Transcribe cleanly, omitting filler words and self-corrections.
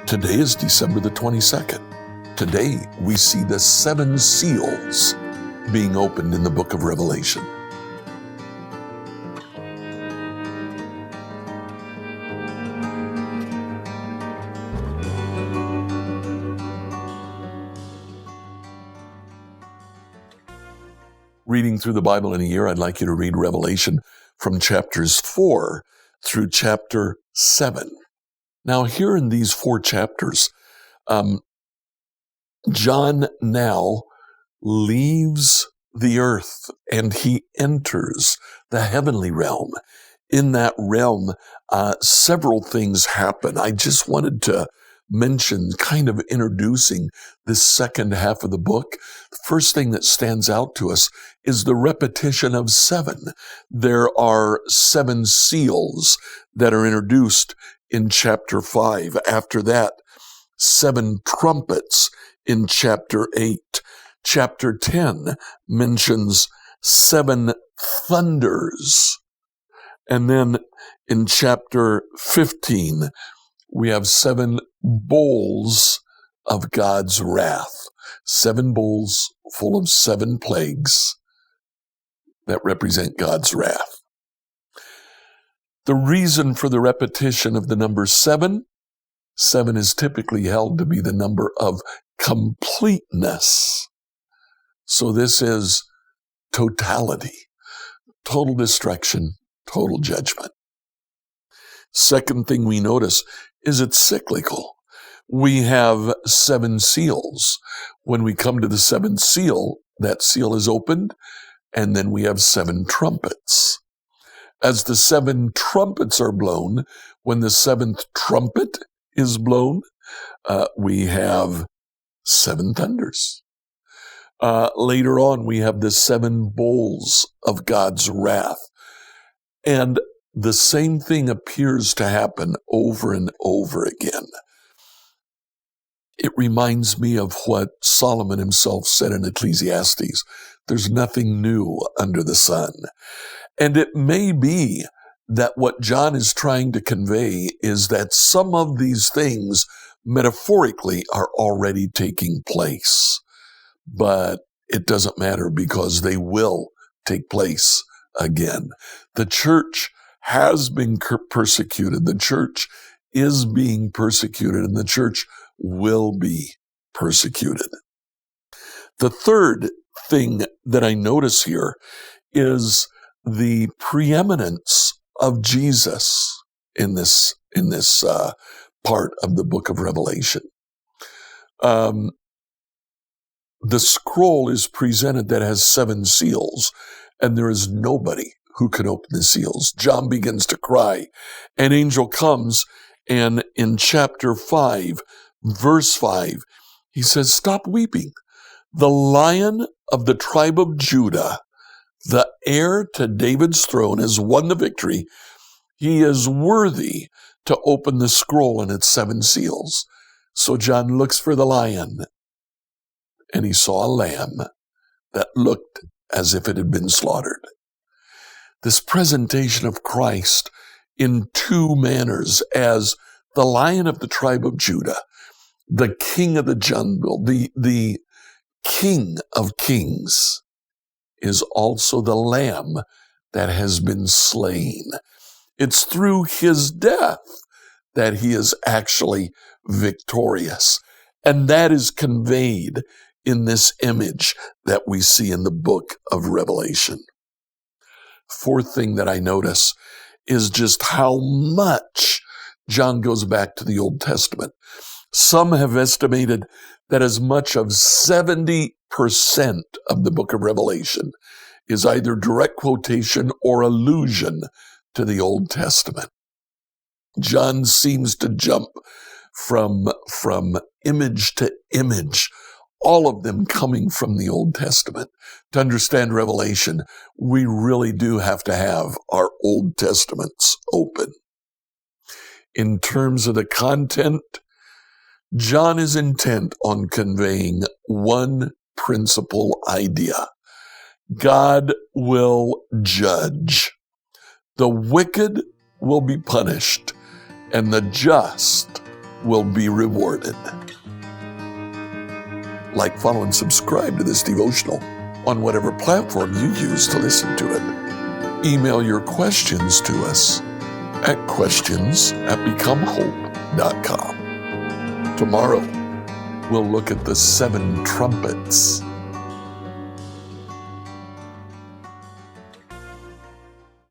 Today is December the 22nd. Today we see the 7 seals being opened in the book of Revelation. Reading through the Bible in a year, I'd like you to read Revelation from chapters 4 through chapter 7. Now, here in these 4 chapters, John now leaves the earth and he enters the heavenly realm. In that realm, several things happen. I just wanted to mention, kind of introducing this second half of the book. The first thing that stands out to us is the repetition of 7. There are 7 seals that are introduced in chapter 5. After that, 7 trumpets in chapter 8. Chapter 10 mentions 7 thunders. And then in chapter 15, we have 7 bowls of God's wrath. 7 bowls full of 7 plagues that represent God's wrath. The reason for the repetition of the number 7 is typically held to be the number of completeness. So this is totality, total destruction, total judgment. Second thing we notice is it's cyclical. We have 7 seals. When we come to the 7th seal, that seal is opened, and then we have 7 trumpets. As the 7 trumpets are blown, when the 7th trumpet is blown, we have 7 thunders. Later on, we have the 7 bowls of God's wrath. And the same thing appears to happen over and over again. It reminds me of what Solomon himself said in Ecclesiastes. There's nothing new under the sun. And it may be that what John is trying to convey is that some of these things metaphorically are already taking place. But it doesn't matter because they will take place again. The church has been persecuted. The church is being persecuted, and the church will be persecuted. The third thing that I notice here is the preeminence of Jesus in this part of the book of Revelation. The scroll is presented that has 7 seals, and there is nobody who can open the seals. John begins to cry. An angel comes, and in chapter 5, verse 5, he says, "Stop weeping. The Lion of the tribe of Judah, the heir to David's throne, has won the victory. He is worthy to open the scroll and its 7 seals." So John looks for the lion, and he saw a lamb that looked as if it had been slaughtered. This presentation of Christ in 2 manners as the Lion of the tribe of Judah, the King of the jungle, the King of kings, is also the Lamb that has been slain. It's through his death that he is actually victorious. And that is conveyed in this image that we see in the book of Revelation. Fourth thing that I notice is just how much John goes back to the Old Testament. Some have estimated that as much of 70% of the book of Revelation is either direct quotation or allusion to the Old Testament. John seems to jump from image to image, all of them coming from the Old Testament. To understand Revelation, we really do have to have our Old Testaments open. In terms of the content, John is intent on conveying one principal idea. God will judge. The wicked will be punished, and the just will be rewarded. Like, follow, and subscribe to this devotional on whatever platform you use to listen to it. Email your questions to us at questions@becomehope.com. Tomorrow, we'll look at the 7 trumpets